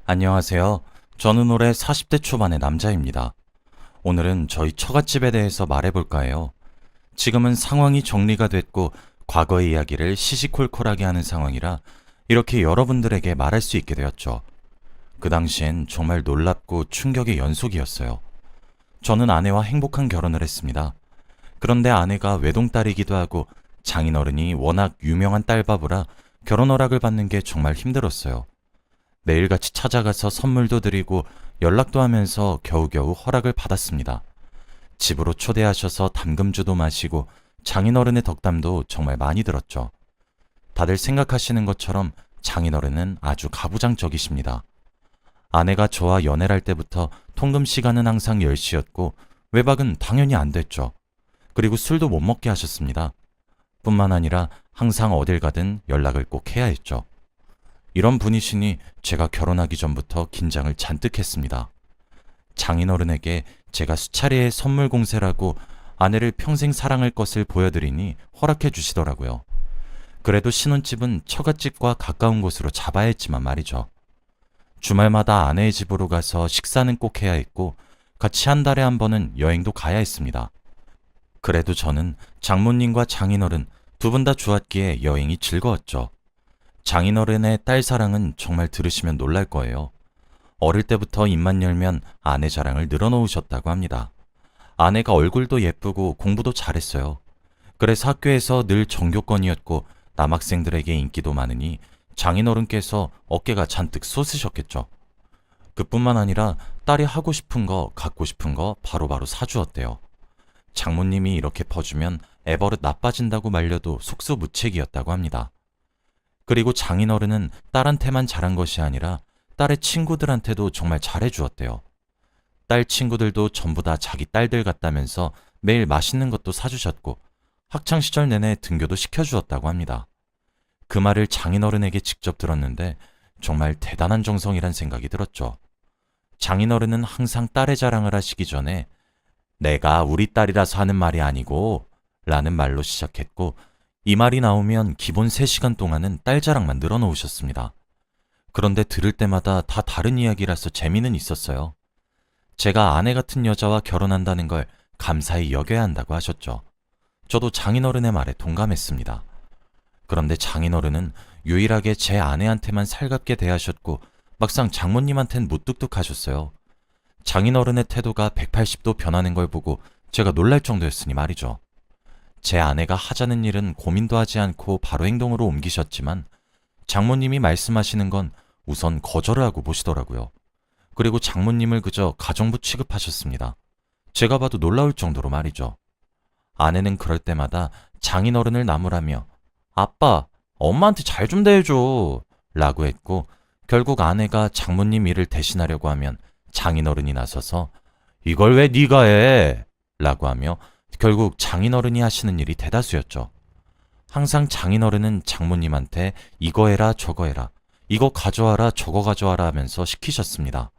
안녕하세요. 저는 올해 40대 초반의 남자입니다. 오늘은 저희 처갓집에 대해서 말해볼까 해요. 지금은 상황이 정리가 됐고 과거의 이야기를 시시콜콜하게 하는 상황이라 이렇게 여러분들에게 말할 수 있게 되었죠. 그 당시엔 정말 놀랍고 충격의 연속이었어요. 저는 아내와 행복한 결혼을 했습니다. 그런데 아내가 외동딸이기도 하고 장인어른이 워낙 유명한 딸바보라 결혼 허락을 받는 게 정말 힘들었어요. 매일같이 찾아가서 선물도 드리고 연락도 하면서 겨우겨우 허락을 받았습니다. 집으로 초대하셔서 담금주도 마시고 장인어른의 덕담도 정말 많이 들었죠. 다들 생각하시는 것처럼 장인어른은 아주 가부장적이십니다. 아내가 저와 연애를 할 때부터 통금 시간은 항상 10시였고 외박은 당연히 안 됐죠. 그리고 술도 못 먹게 하셨습니다. 뿐만 아니라 항상 어딜 가든 연락을 꼭 해야 했죠. 이런 분이시니 제가 결혼하기 전부터 긴장을 잔뜩 했습니다. 장인어른에게 제가 수차례의 선물 공세라고 아내를 평생 사랑할 것을 보여드리니 허락해 주시더라고요. 그래도 신혼집은 처갓집과 가까운 곳으로 잡아야 했지만 말이죠. 주말마다 아내의 집으로 가서 식사는 꼭 해야 했고 같이 한 달에 한 번은 여행도 가야 했습니다. 그래도 저는 장모님과 장인어른 두 분 다 좋았기에 여행이 즐거웠죠. 장인어른의 딸 사랑은 정말 들으시면 놀랄 거예요. 어릴 때부터 입만 열면 아내 자랑을 늘어놓으셨다고 합니다. 아내가 얼굴도 예쁘고 공부도 잘했어요. 그래서 학교에서 늘 전교권이었고 남학생들에게 인기도 많으니 장인어른께서 어깨가 잔뜩 솟으셨겠죠. 그뿐만 아니라 딸이 하고 싶은 거, 갖고 싶은 거 바로바로 사주었대요. 장모님이 이렇게 퍼주면 애버릇 나빠진다고 말려도 속수무책이었다고 합니다. 그리고 장인어른은 딸한테만 잘한 것이 아니라 딸의 친구들한테도 정말 잘해주었대요. 딸 친구들도 전부 다 자기 딸들 같다면서 매일 맛있는 것도 사주셨고 학창시절 내내 등교도 시켜주었다고 합니다. 그 말을 장인어른에게 직접 들었는데 정말 대단한 정성이란 생각이 들었죠. 장인어른은 항상 딸의 자랑을 하시기 전에 내가 우리 딸이라서 하는 말이 아니고 라는 말로 시작했고 이 말이 나오면 기본 3시간 동안은 딸 자랑만 늘어놓으셨습니다. 그런데 들을 때마다 다 다른 이야기라서 재미는 있었어요. 제가 아내 같은 여자와 결혼한다는 걸 감사히 여겨야 한다고 하셨죠. 저도 장인어른의 말에 동감했습니다. 그런데 장인어른은 유일하게 제 아내한테만 살갑게 대하셨고 막상 장모님한텐 무뚝뚝하셨어요. 장인어른의 태도가 180도 변하는 걸 보고 제가 놀랄 정도였으니 말이죠. 제 아내가 하자는 일은 고민도 하지 않고 바로 행동으로 옮기셨지만 장모님이 말씀하시는 건 우선 거절을 하고 보시더라고요. 그리고 장모님을 그저 가정부 취급하셨습니다. 제가 봐도 놀라울 정도로 말이죠. 아내는 그럴 때마다 장인어른을 나무라며 아빠, 엄마한테 잘 좀 대해줘 라고 했고 결국 아내가 장모님 일을 대신하려고 하면 장인어른이 나서서 이걸 왜 네가 해? 라고 하며 결국 장인어른이 하시는 일이 대다수였죠. 항상 장인어른은 장모님한테 이거 해라 저거 해라 이거 가져와라 저거 가져와라 하면서 시키셨습니다.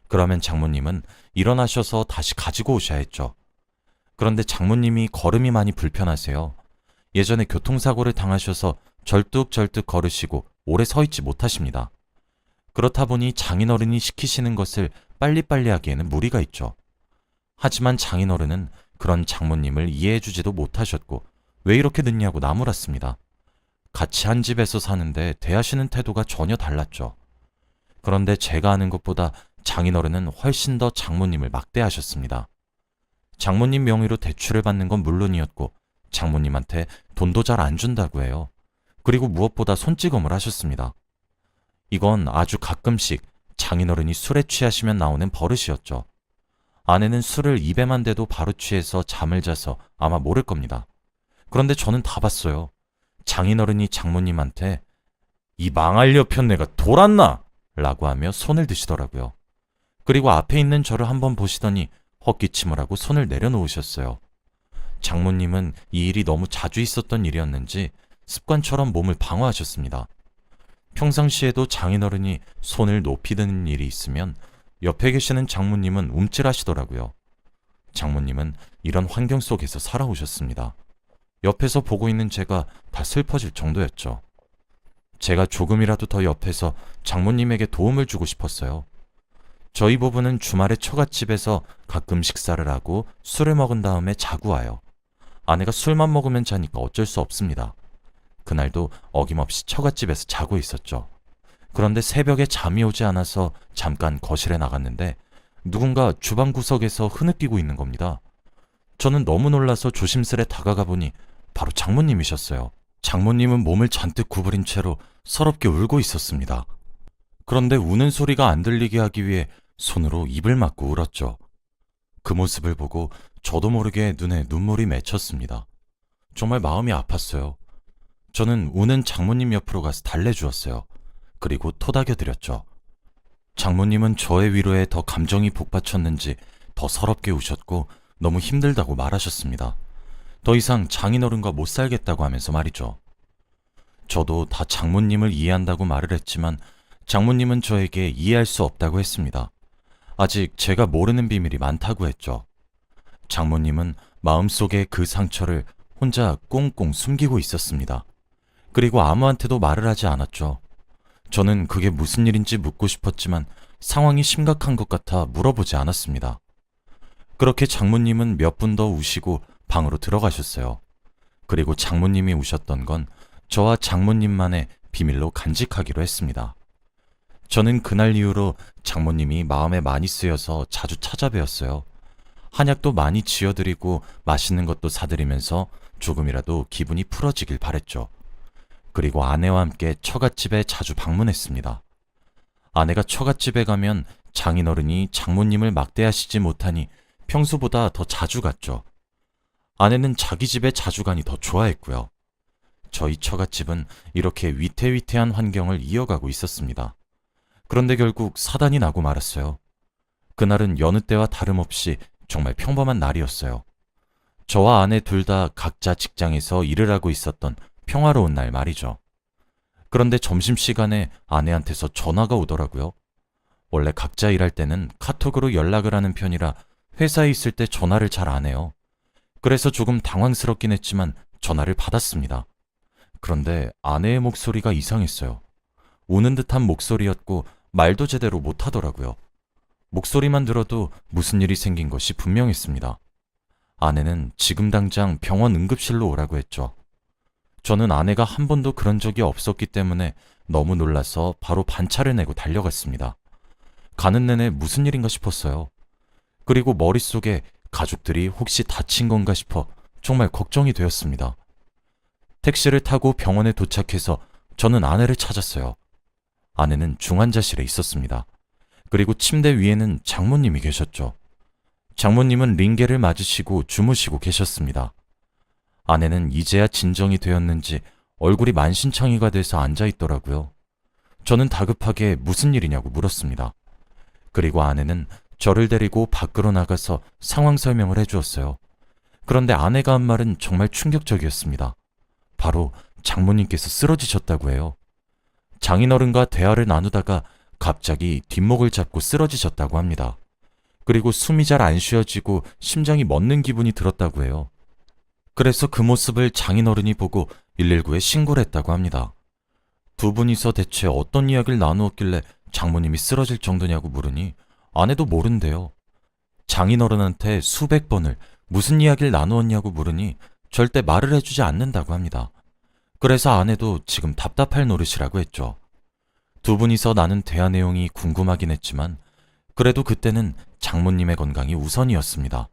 그러면 장모님은 일어나셔서 다시 가지고 오셔야 했죠. 그런데 장모님이 걸음이 많이 불편하세요. 예전에 교통사고를 당하셔서 절뚝절뚝 걸으시고 오래 서 있지 못하십니다. 그렇다 보니 장인어른이 시키시는 것을 빨리빨리 하기에는 무리가 있죠. 하지만 장인어른은 그런 장모님을 이해해주지도 못하셨고 왜 이렇게 늦냐고 나무랐습니다. 같이 한 집에서 사는데 대하시는 태도가 전혀 달랐죠. 그런데 제가 아는 것보다 장인어른은 훨씬 더 장모님을 막대하셨습니다. 장모님 명의로 대출을 받는 건 물론이었고 장모님한테 돈도 잘 안 준다고 해요. 그리고 무엇보다 손찌검을 하셨습니다. 이건 아주 가끔씩 장인어른이 술에 취하시면 나오는 버릇이었죠. 아내는 술을 입에만 대도 바로 취해서 잠을 자서 아마 모를 겁니다. 그런데 저는 다 봤어요. 장인어른이 장모님한테 이 망할 여편네가 돌았나? 라고 하며 손을 드시더라고요. 그리고 앞에 있는 저를 한번 보시더니 헛기침을 하고 손을 내려놓으셨어요. 장모님은 이 일이 너무 자주 있었던 일이었는지 습관처럼 몸을 방어하셨습니다. 평상시에도 장인어른이 손을 높이 드는 일이 있으면 옆에 계시는 장모님은 움찔하시더라고요. 장모님은 이런 환경 속에서 살아오셨습니다. 옆에서 보고 있는 제가 다 슬퍼질 정도였죠. 제가 조금이라도 더 옆에서 장모님에게 도움을 주고 싶었어요. 저희 부부는 주말에 처갓집에서 가끔 식사를 하고 술을 먹은 다음에 자고 와요. 아내가 술만 먹으면 자니까 어쩔 수 없습니다. 그날도 어김없이 처갓집에서 자고 있었죠. 그런데 새벽에 잠이 오지 않아서 잠깐 거실에 나갔는데 누군가 주방 구석에서 흐느끼고 있는 겁니다. 저는 너무 놀라서 조심스레 다가가 보니 바로 장모님이셨어요. 장모님은 몸을 잔뜩 구부린 채로 서럽게 울고 있었습니다. 그런데 우는 소리가 안 들리게 하기 위해 손으로 입을 막고 울었죠. 그 모습을 보고 저도 모르게 눈에 눈물이 맺혔습니다. 정말 마음이 아팠어요. 저는 우는 장모님 옆으로 가서 달래주었어요. 그리고 토닥여드렸죠. 장모님은 저의 위로에 더 감정이 북받쳤는지 더 서럽게 우셨고 너무 힘들다고 말하셨습니다. 더 이상 장인어른과 못 살겠다고 하면서 말이죠. 저도 다 장모님을 이해한다고 말을 했지만 장모님은 저에게 이해할 수 없다고 했습니다. 아직 제가 모르는 비밀이 많다고 했죠. 장모님은 마음속에 그 상처를 혼자 꽁꽁 숨기고 있었습니다. 그리고 아무한테도 말을 하지 않았죠. 저는 그게 무슨 일인지 묻고 싶었지만 상황이 심각한 것 같아 물어보지 않았습니다. 그렇게 장모님은 몇 분 더 우시고 방으로 들어가셨어요. 그리고 장모님이 우셨던 건 저와 장모님만의 비밀로 간직하기로 했습니다. 저는 그날 이후로 장모님이 마음에 많이 쓰여서 자주 찾아뵈었어요. 한약도 많이 지어드리고 맛있는 것도 사드리면서 조금이라도 기분이 풀어지길 바랬죠. 그리고 아내와 함께 처갓집에 자주 방문했습니다. 아내가 처갓집에 가면 장인어른이 장모님을 막대하시지 못하니 평소보다 더 자주 갔죠. 아내는 자기 집에 자주 가니 더 좋아했고요. 저희 처갓집은 이렇게 위태위태한 환경을 이어가고 있었습니다. 그런데 결국 사단이 나고 말았어요. 그날은 여느 때와 다름없이 정말 평범한 날이었어요. 저와 아내 둘 다 각자 직장에서 일을 하고 있었던 평화로운 날 말이죠. 그런데 점심시간에 아내한테서 전화가 오더라고요. 원래 각자 일할 때는 카톡으로 연락을 하는 편이라 회사에 있을 때 전화를 잘 안 해요. 그래서 조금 당황스럽긴 했지만 전화를 받았습니다. 그런데 아내의 목소리가 이상했어요. 우는 듯한 목소리였고 말도 제대로 못하더라고요. 목소리만 들어도 무슨 일이 생긴 것이 분명했습니다. 아내는 지금 당장 병원 응급실로 오라고 했죠. 저는 아내가 한 번도 그런 적이 없었기 때문에 너무 놀라서 바로 반차를 내고 달려갔습니다. 가는 내내 무슨 일인가 싶었어요. 그리고 머릿속에 가족들이 혹시 다친 건가 싶어 정말 걱정이 되었습니다. 택시를 타고 병원에 도착해서 저는 아내를 찾았어요. 아내는 중환자실에 있었습니다. 그리고 침대 위에는 장모님이 계셨죠. 장모님은 링게를 맞으시고 주무시고 계셨습니다. 아내는 이제야 진정이 되었는지 얼굴이 만신창이가 돼서 앉아있더라고요. 저는 다급하게 무슨 일이냐고 물었습니다. 그리고 아내는 저를 데리고 밖으로 나가서 상황 설명을 해주었어요. 그런데 아내가 한 말은 정말 충격적이었습니다. 바로 장모님께서 쓰러지셨다고 해요. 장인어른과 대화를 나누다가 갑자기 뒷목을 잡고 쓰러지셨다고 합니다. 그리고 숨이 잘 안 쉬어지고 심장이 멎는 기분이 들었다고 해요. 그래서 그 모습을 장인어른이 보고 119에 신고를 했다고 합니다. 두 분이서 대체 어떤 이야기를 나누었길래 장모님이 쓰러질 정도냐고 물으니 아내도 모른대요. 장인어른한테 수백 번을 무슨 이야기를 나누었냐고 물으니 절대 말을 해주지 않는다고 합니다. 그래서 아내도 지금 답답할 노릇이라고 했죠. 두 분이서 나눈 대화 내용이 궁금하긴 했지만 그래도 그때는 장모님의 건강이 우선이었습니다.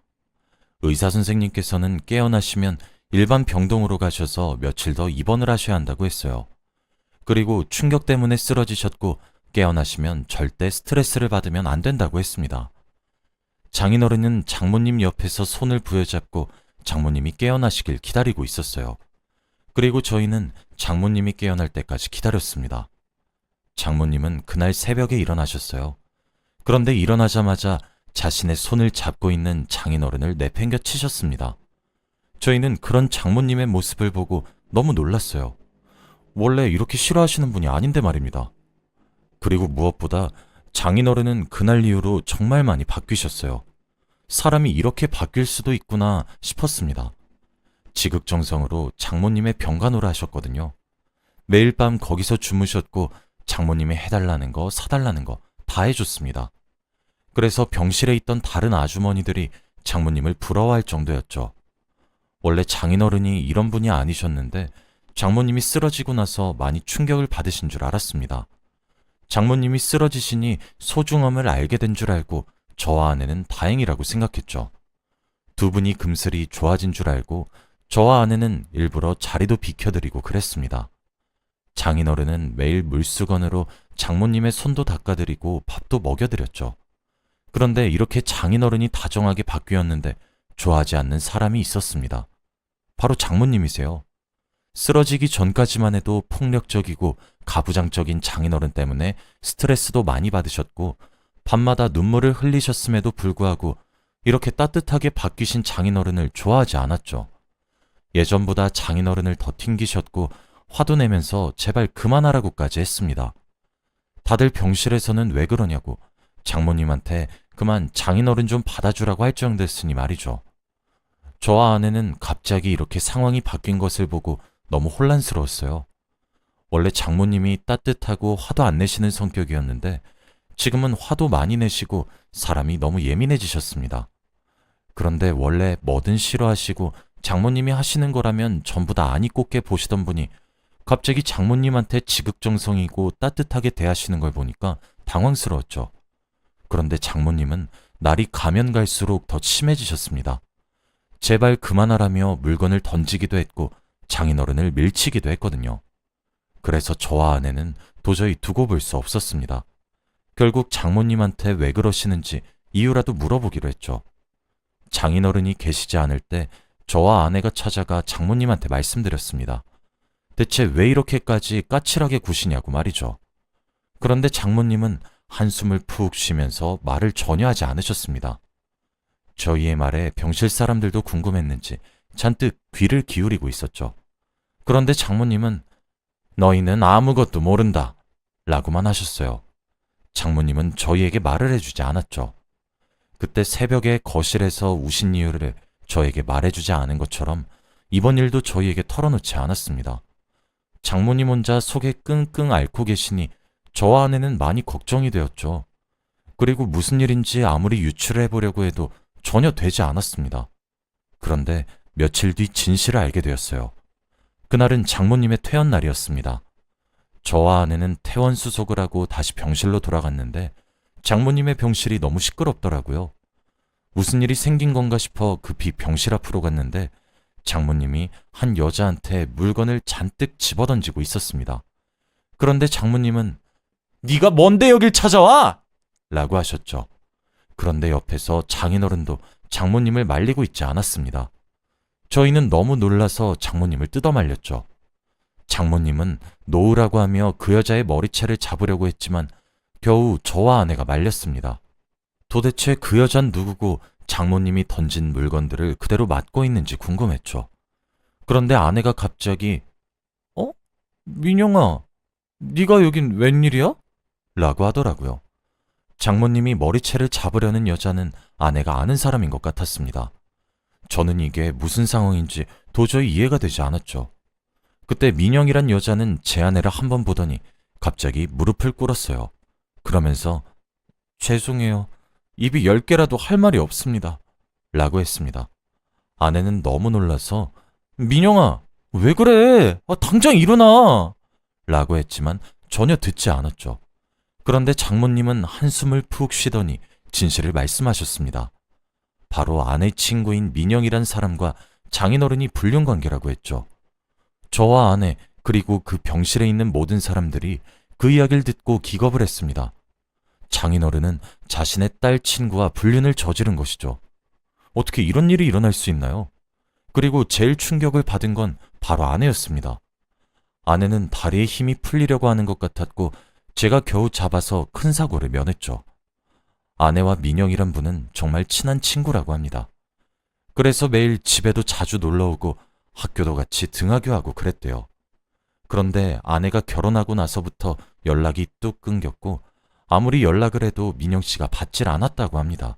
의사 선생님께서는 깨어나시면 일반 병동으로 가셔서 며칠 더 입원을 하셔야 한다고 했어요. 그리고 충격 때문에 쓰러지셨고 깨어나시면 절대 스트레스를 받으면 안 된다고 했습니다. 장인어른은 장모님 옆에서 손을 부여잡고 장모님이 깨어나시길 기다리고 있었어요. 그리고 저희는 장모님이 깨어날 때까지 기다렸습니다. 장모님은 그날 새벽에 일어나셨어요. 그런데 일어나자마자 자신의 손을 잡고 있는 장인어른을 내팽겨 치셨습니다. 저희는 그런 장모님의 모습을 보고 너무 놀랐어요. 원래 이렇게 싫어하시는 분이 아닌데 말입니다. 그리고 무엇보다 장인어른은 그날 이후로 정말 많이 바뀌셨어요. 사람이 이렇게 바뀔 수도 있구나 싶었습니다. 지극정성으로 장모님의 병간호를 하셨거든요. 매일 밤 거기서 주무셨고 장모님이 해달라는 거, 사달라는 거 다 해줬습니다. 그래서 병실에 있던 다른 아주머니들이 장모님을 부러워할 정도였죠. 원래 장인어른이 이런 분이 아니셨는데 장모님이 쓰러지고 나서 많이 충격을 받으신 줄 알았습니다. 장모님이 쓰러지시니 소중함을 알게 된 줄 알고 저와 아내는 다행이라고 생각했죠. 두 분이 금슬이 좋아진 줄 알고 저와 아내는 일부러 자리도 비켜드리고 그랬습니다. 장인어른은 매일 물수건으로 장모님의 손도 닦아드리고 밥도 먹여드렸죠. 그런데 이렇게 장인어른이 다정하게 바뀌었는데 좋아하지 않는 사람이 있었습니다. 바로 장모님이세요. 쓰러지기 전까지만 해도 폭력적이고 가부장적인 장인어른 때문에 스트레스도 많이 받으셨고 밤마다 눈물을 흘리셨음에도 불구하고 이렇게 따뜻하게 바뀌신 장인어른을 좋아하지 않았죠. 예전보다 장인어른을 더 튕기셨고 화도 내면서 제발 그만하라고까지 했습니다. 다들 병실에서는 왜 그러냐고 장모님한테 그만 장인어른 좀 받아주라고 할 정도였으니 말이죠. 저와 아내는 갑자기 이렇게 상황이 바뀐 것을 보고 너무 혼란스러웠어요. 원래 장모님이 따뜻하고 화도 안 내시는 성격이었는데 지금은 화도 많이 내시고 사람이 너무 예민해지셨습니다. 그런데 원래 뭐든 싫어하시고 장모님이 하시는 거라면 전부 다 아니 꼽게 보시던 분이 갑자기 장모님한테 지극정성이고 따뜻하게 대하시는 걸 보니까 당황스러웠죠. 그런데 장모님은 날이 가면 갈수록 더 심해지셨습니다. 제발 그만하라며 물건을 던지기도 했고 장인어른을 밀치기도 했거든요. 그래서 저와 아내는 도저히 두고 볼 수 없었습니다. 결국 장모님한테 왜 그러시는지 이유라도 물어보기로 했죠. 장인어른이 계시지 않을 때 저와 아내가 찾아가 장모님한테 말씀드렸습니다. 대체 왜 이렇게까지 까칠하게 구시냐고 말이죠. 그런데 장모님은 한숨을 푹 쉬면서 말을 전혀 하지 않으셨습니다. 저희의 말에 병실 사람들도 궁금했는지 잔뜩 귀를 기울이고 있었죠. 그런데 장모님은 너희는 아무것도 모른다 라고만 하셨어요. 장모님은 저희에게 말을 해주지 않았죠. 그때 새벽에 거실에서 우신 이유를 저에게 말해주지 않은 것처럼 이번 일도 저희에게 털어놓지 않았습니다. 장모님 혼자 속에 끙끙 앓고 계시니 저와 아내는 많이 걱정이 되었죠. 그리고 무슨 일인지 아무리 유추를 해보려고 해도 전혀 되지 않았습니다. 그런데 며칠 뒤 진실을 알게 되었어요. 그날은 장모님의 퇴원 날이었습니다. 저와 아내는 퇴원 수속을 하고 다시 병실로 돌아갔는데 장모님의 병실이 너무 시끄럽더라고요. 무슨 일이 생긴 건가 싶어 급히 병실 앞으로 갔는데 장모님이 한 여자한테 물건을 잔뜩 집어던지고 있었습니다. 그런데 장모님은 네가 뭔데 여길 찾아와? 라고 하셨죠. 그런데 옆에서 장인어른도 장모님을 말리고 있지 않았습니다. 저희는 너무 놀라서 장모님을 뜯어말렸죠. 장모님은 놓으라고 하며 그 여자의 머리채를 잡으려고 했지만 겨우 저와 아내가 말렸습니다. 도대체 그 여잔 누구고 장모님이 던진 물건들을 그대로 맞고 있는지 궁금했죠. 그런데 아내가 갑자기 민영아, 네가 여긴 웬일이야? 라고 하더라고요. 장모님이 머리채를 잡으려는 여자는 아내가 아는 사람인 것 같았습니다. 저는 이게 무슨 상황인지 도저히 이해가 되지 않았죠. 그때 민영이란 여자는 제 아내를 한번 보더니 갑자기 무릎을 꿇었어요. 그러면서 죄송해요. 입이 10개라도 할 말이 없습니다. 라고 했습니다. 아내는 너무 놀라서 민영아, 왜 그래? 당장 일어나! 라고 했지만 전혀 듣지 않았죠. 그런데 장모님은 한숨을 푹 쉬더니 진실을 말씀하셨습니다. 바로 아내 친구인 민영이란 사람과 장인어른이 불륜관계라고 했죠. 저와 아내 그리고 그 병실에 있는 모든 사람들이 그 이야기를 듣고 기겁을 했습니다. 장인어른은 자신의 딸 친구와 불륜을 저지른 것이죠. 어떻게 이런 일이 일어날 수 있나요? 그리고 제일 충격을 받은 건 바로 아내였습니다. 아내는 다리에 힘이 풀리려고 하는 것 같았고 제가 겨우 잡아서 큰 사고를 면했죠. 아내와 민영이란 분은 정말 친한 친구라고 합니다. 그래서 매일 집에도 자주 놀러오고 학교도 같이 등하교하고 그랬대요. 그런데 아내가 결혼하고 나서부터 연락이 뚝 끊겼고 아무리 연락을 해도 민영 씨가 받질 않았다고 합니다.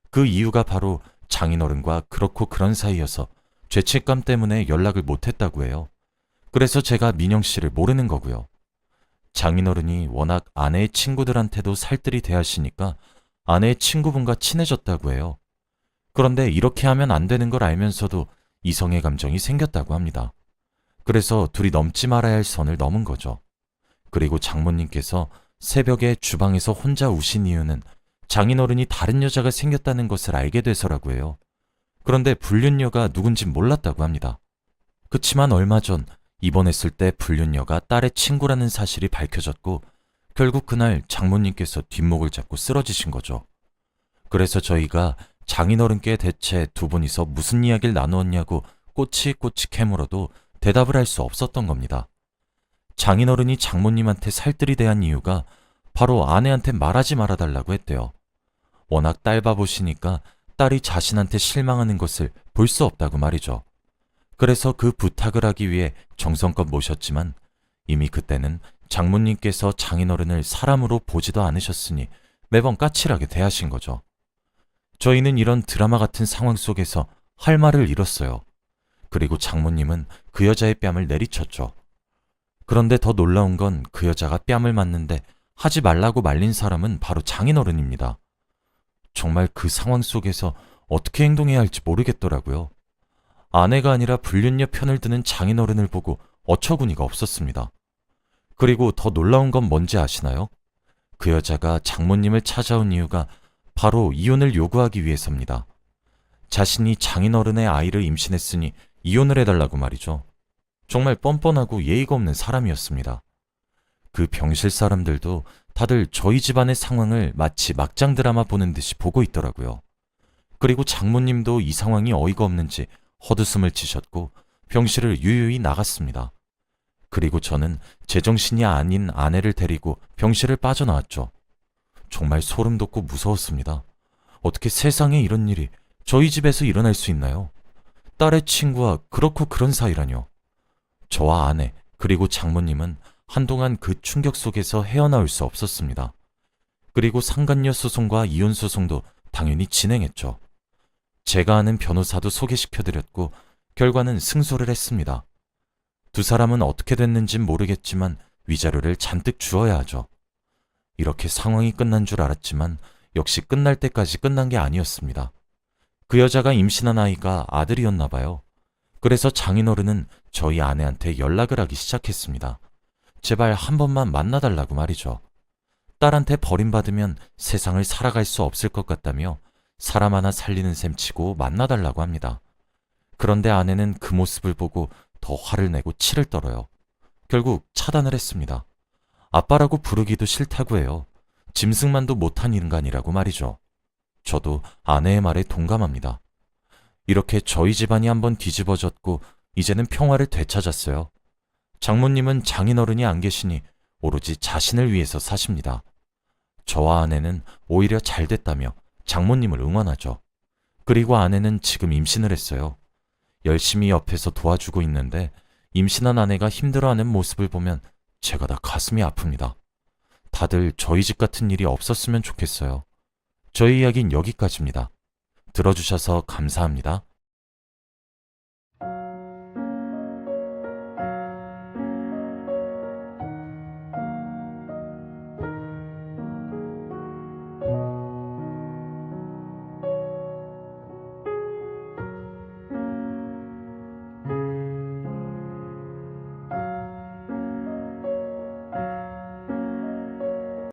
그 이유가 바로 장인어른과 그렇고 그런 사이여서 죄책감 때문에 연락을 못했다고 해요. 그래서 제가 민영 씨를 모르는 거고요. 장인어른이 워낙 아내의 친구들한테도 살뜰히 대하시니까 아내의 친구분과 친해졌다고 해요. 그런데 이렇게 하면 안 되는 걸 알면서도 이성의 감정이 생겼다고 합니다. 그래서 둘이 넘지 말아야 할 선을 넘은 거죠. 그리고 장모님께서 새벽에 주방에서 혼자 우신 이유는 장인어른이 다른 여자가 생겼다는 것을 알게 돼서라고 해요. 그런데 불륜녀가 누군진 몰랐다고 합니다. 그치만 얼마 전 입원했을 때 불륜녀가 딸의 친구라는 사실이 밝혀졌고 결국 그날 장모님께서 뒷목을 잡고 쓰러지신 거죠. 그래서 저희가 장인어른께 대체 두 분이서 무슨 이야기를 나누었냐고 꼬치꼬치 캐물어도 대답을 할 수 없었던 겁니다. 장인어른이 장모님한테 살뜰히 대한 이유가 바로 아내한테 말하지 말아달라고 했대요. 워낙 딸바보시니까 딸이 자신한테 실망하는 것을 볼 수 없다고 말이죠. 그래서 그 부탁을 하기 위해 정성껏 모셨지만 이미 그때는 장모님께서 장인어른을 사람으로 보지도 않으셨으니 매번 까칠하게 대하신 거죠. 저희는 이런 드라마 같은 상황 속에서 할 말을 잃었어요. 그리고 장모님은 그 여자의 뺨을 내리쳤죠. 그런데 더 놀라운 건 그 여자가 뺨을 맞는데 하지 말라고 말린 사람은 바로 장인어른입니다. 정말 그 상황 속에서 어떻게 행동해야 할지 모르겠더라고요. 아내가 아니라 불륜녀 편을 드는 장인어른을 보고 어처구니가 없었습니다. 그리고 더 놀라운 건 뭔지 아시나요? 그 여자가 장모님을 찾아온 이유가 바로 이혼을 요구하기 위해서입니다. 자신이 장인어른의 아이를 임신했으니 이혼을 해달라고 말이죠. 정말 뻔뻔하고 예의가 없는 사람이었습니다. 그 병실 사람들도 다들 저희 집안의 상황을 마치 막장 드라마 보는 듯이 보고 있더라고요. 그리고 장모님도 이 상황이 어이가 없는지 헛웃음을 치셨고 병실을 유유히 나갔습니다. 그리고 저는 제정신이 아닌 아내를 데리고 병실을 빠져나왔죠. 정말 소름 돋고 무서웠습니다. 어떻게 세상에 이런 일이 저희 집에서 일어날 수 있나요? 딸의 친구와 그렇고 그런 사이라뇨. 저와 아내 그리고 장모님은 한동안 그 충격 속에서 헤어나올 수 없었습니다. 그리고 상간녀 소송과 이혼 소송도 당연히 진행했죠. 제가 아는 변호사도 소개시켜드렸고 결과는 승소를 했습니다. 두 사람은 어떻게 됐는진 모르겠지만 위자료를 잔뜩 주어야 하죠. 이렇게 상황이 끝난 줄 알았지만 역시 끝날 때까지 끝난 게 아니었습니다. 그 여자가 임신한 아이가 아들이었나 봐요. 그래서 장인어른은 저희 아내한테 연락을 하기 시작했습니다. 제발 한 번만 만나달라고 말이죠. 딸한테 버림받으면 세상을 살아갈 수 없을 것 같다며 사람 하나 살리는 셈 치고 만나달라고 합니다. 그런데 아내는 그 모습을 보고 더 화를 내고 치를 떨어요. 결국 차단을 했습니다. 아빠라고 부르기도 싫다고 해요. 짐승만도 못한 인간이라고 말이죠. 저도 아내의 말에 동감합니다. 이렇게 저희 집안이 한번 뒤집어졌고 이제는 평화를 되찾았어요. 장모님은 장인어른이 안 계시니 오로지 자신을 위해서 사십니다. 저와 아내는 오히려 잘 됐다며 장모님을 응원하죠. 그리고 아내는 지금 임신을 했어요. 열심히 옆에서 도와주고 있는데 임신한 아내가 힘들어하는 모습을 보면 제가 다 가슴이 아픕니다. 다들 저희 집 같은 일이 없었으면 좋겠어요. 저희 이야기는 여기까지입니다. 들어주셔서 감사합니다.